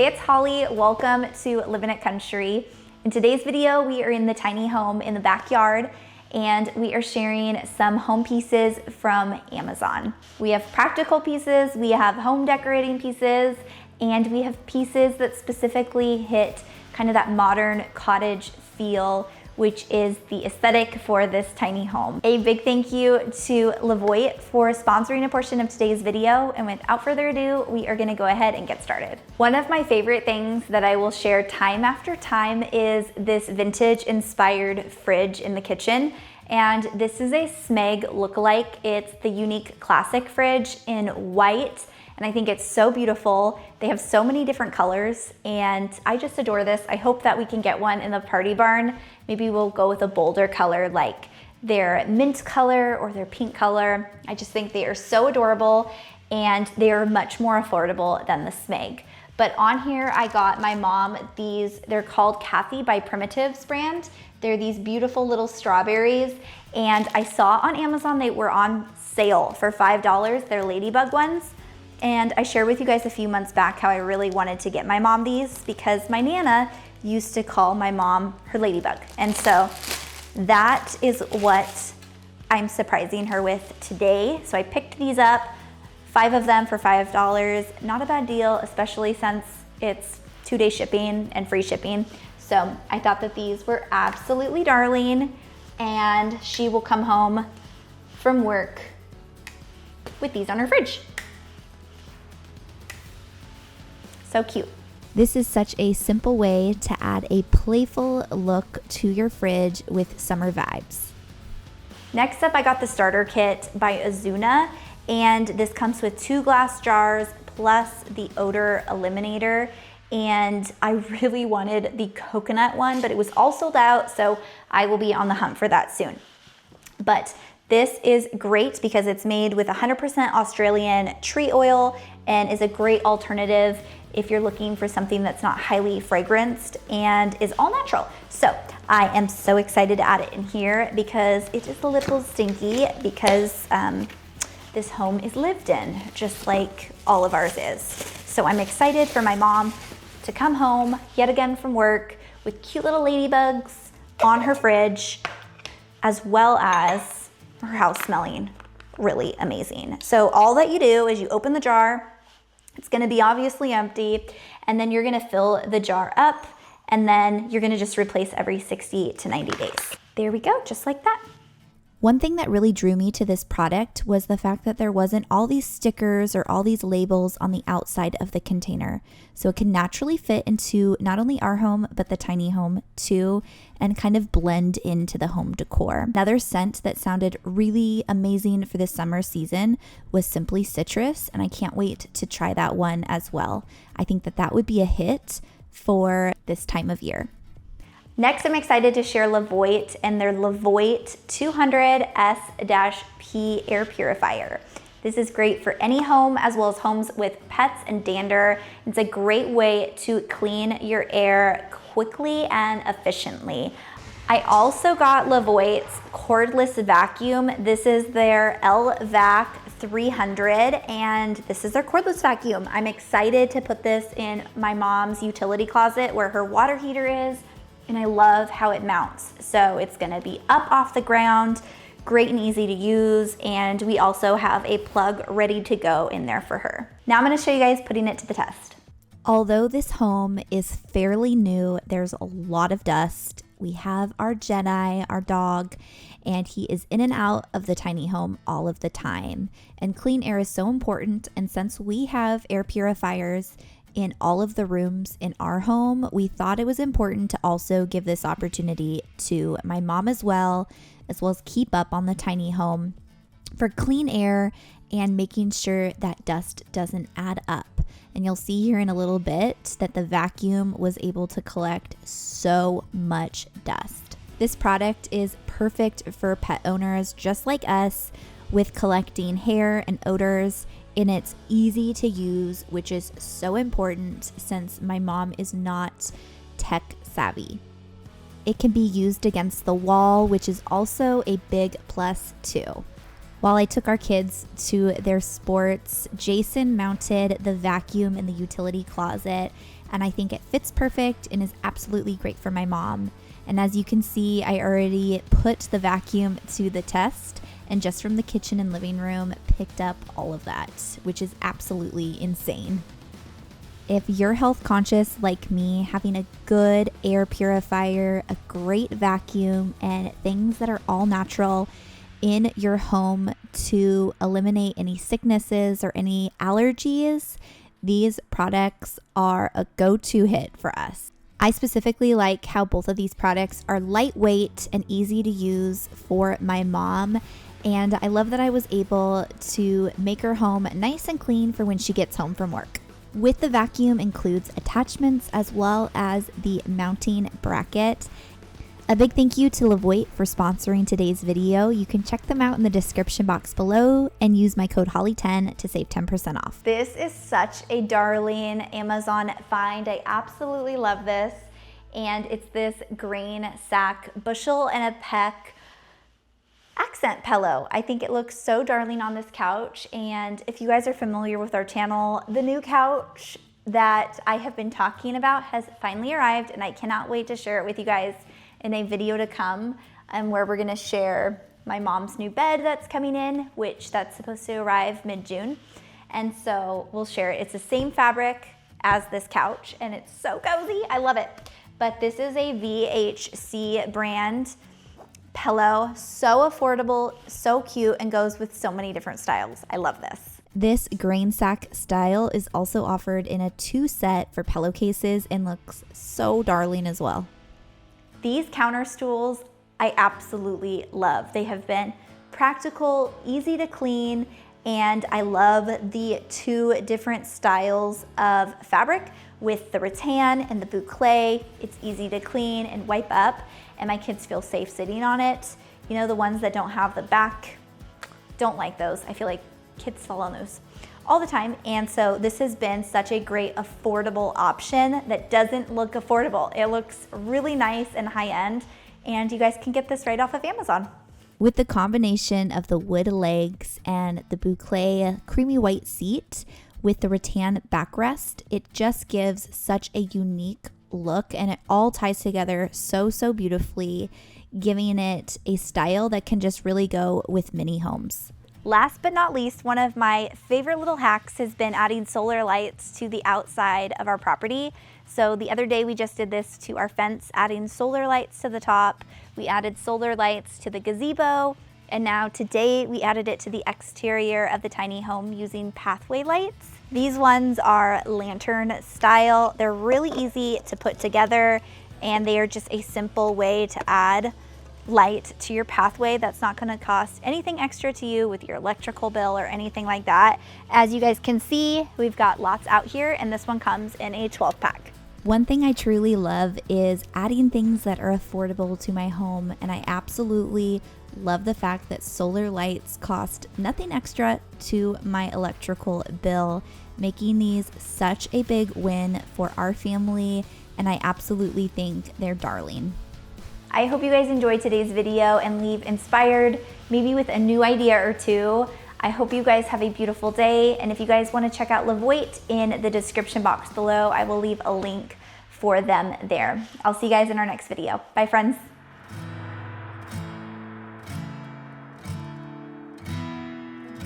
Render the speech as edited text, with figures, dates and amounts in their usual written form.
Hey, it's Holly. Welcome to Living It Country. In today's video, we are in the tiny home in the backyard and we are sharing some home pieces from Amazon. We have practical pieces, we have home decorating pieces, and we have pieces that specifically hit kind of that modern cottage feel, which is the aesthetic for this tiny home. A big thank you to Levoit for sponsoring a portion of today's video. And without further ado, we are gonna go ahead and get started. One of my favorite things that I will share time after time is this vintage inspired fridge in the kitchen. And this is a Smeg lookalike. It's the unique classic fridge in white. And I think it's so beautiful. They have so many different colors and I just adore this. I hope that we can get one in the party barn. Maybe we'll go with a bolder color like their mint color or their pink color. I just think they are so adorable and they are much more affordable than the Smeg. But on here, I got my mom these, they're called Kathy by Primitives brand. They're these beautiful little strawberries. And I saw on Amazon they were on sale for $5. They're ladybug ones. And I shared with you guys a few months back how I really wanted to get my mom these because my Nana used to call my mom her ladybug. And so that is what I'm surprising her with today. So I picked these up, 5 of them for $5. Not a bad deal, especially since it's 2-day shipping and free shipping. So I thought that these were absolutely darling and she will come home from work with these on her fridge. So cute. This is such a simple way to add a playful look to your fridge with summer vibes. Next up, I got the starter kit by Azuna, and this comes with 2 glass jars plus the odor eliminator. And I really wanted the coconut one, but it was all sold out, so I will be on the hunt for that soon. But this is great because it's made with 100% Australian tree oil and is a great alternative if you're looking for something that's not highly fragranced and is all natural. So I am so excited to add it in here because it is a little stinky because this home is lived in, just like all of ours is. So I'm excited for my mom to come home yet again from work with cute little ladybugs on her fridge, as well as her house smelling really amazing. So all that you do is you open the jar. It's gonna be obviously empty, and then you're gonna fill the jar up, and then you're gonna just replace every 60 to 90 days. There we go, just like that. One thing that really drew me to this product was the fact that there wasn't all these stickers or all these labels on the outside of the container. So it can naturally fit into not only our home, but the tiny home too, and kind of blend into the home decor. Another scent that sounded really amazing for the summer season was Simply Citrus, and I can't wait to try that one as well. I think that that would be a hit for this time of year. Next, I'm excited to share Levoit and their Levoit 200S-P air purifier. This is great for any home as well as homes with pets and dander. It's a great way to clean your air quickly and efficiently. I also got Levoit's cordless vacuum. This is their LVAC 300 and this is their cordless vacuum. I'm excited to put this in my mom's utility closet where her water heater is. And I love how it mounts. So it's gonna be up off the ground, great and easy to use. And we also have a plug ready to go in there for her. Now I'm gonna show you guys putting it to the test. Although this home is fairly new, there's a lot of dust. We have our Jedi, our dog, and he is in and out of the tiny home all of the time. And clean air is so important. And since we have air purifiers in all of the rooms in our home, we thought it was important to also give this opportunity to my mom as well as keep up on the tiny home for clean air and making sure that dust doesn't add up. And you'll see here in a little bit that the vacuum was able to collect so much dust. This product is perfect for pet owners just like us with collecting hair and odors. And it's easy to use, which is so important since my mom is not tech savvy. It can be used against the wall, which is also a big plus too. While I took our kids to their sports, Jason mounted the vacuum in the utility closet, and I think it fits perfect and is absolutely great for my mom. And as you can see, I already put the vacuum to the test, and just from the kitchen and living room, picked up all of that, which is absolutely insane. If you're health conscious like me, having a good air purifier, a great vacuum, and things that are all natural in your home to eliminate any sicknesses or any allergies, these products are a go-to hit for us. I specifically like how both of these products are lightweight and easy to use for my mom. And I love that I was able to make her home nice and clean for when she gets home from work. With the vacuum includes attachments as well as the mounting bracket. A big thank you to Levoit for sponsoring today's video. You can check them out in the description box below and use my code Holly10 to save 10% off. This is such a darling Amazon find. I absolutely love this. And it's this grain sack bushel and a peck accent pillow. I think it looks so darling on this couch. And if you guys are familiar with our channel, the new couch that I have been talking about has finally arrived, and I cannot wait to share it with you guys in a video to come, where we're gonna share my mom's new bed that's coming in, which that's supposed to arrive mid-June. And so we'll share it. It's the same fabric as this couch, and it's so cozy. I love it. But this is a VHC brand pillow. So affordable, so cute, and goes with so many different styles. I love this. This grain sack style is also offered in a 2 set for pillowcases and looks so darling as well. These counter stools I absolutely love. They have been practical, easy to clean, and I love the 2 different styles of fabric with the rattan and the boucle. It's easy to clean and wipe up, and my kids feel safe sitting on it. You know, the ones that don't have the back, don't like those. I feel like kids fall on those all the time. And so this has been such a great affordable option that doesn't look affordable. It looks really nice and high end, and you guys can get this right off of Amazon. With the combination of the wood legs and the boucle creamy white seat with the rattan backrest, it just gives such a unique look, and it all ties together so beautifully, giving it a style that can just really go with mini homes. Last but not least, one of my favorite little hacks has been adding solar lights to the outside of our property. So the other day we just did this to our fence, adding solar lights to the top. We added solar lights to the gazebo, and now today we added it to the exterior of the tiny home using pathway lights. These ones are lantern style. They're really easy to put together, and they are just a simple way to add light to your pathway that's not going to cost anything extra to you with your electrical bill or anything like that. As you guys can see, we've got lots out here, and this one comes in a 12-pack. One thing I truly love is adding things that are affordable to my home, and I absolutely love the fact that solar lights cost nothing extra to my electrical bill, making these such a big win for our family, and I absolutely think they're darling. I hope you guys enjoyed today's video and leave inspired, maybe with a new idea or 2. I hope you guys have a beautiful day, and if you guys want to check out Levoit in the description box below, I will leave a link for them there. I'll see you guys in our next video. Bye, friends.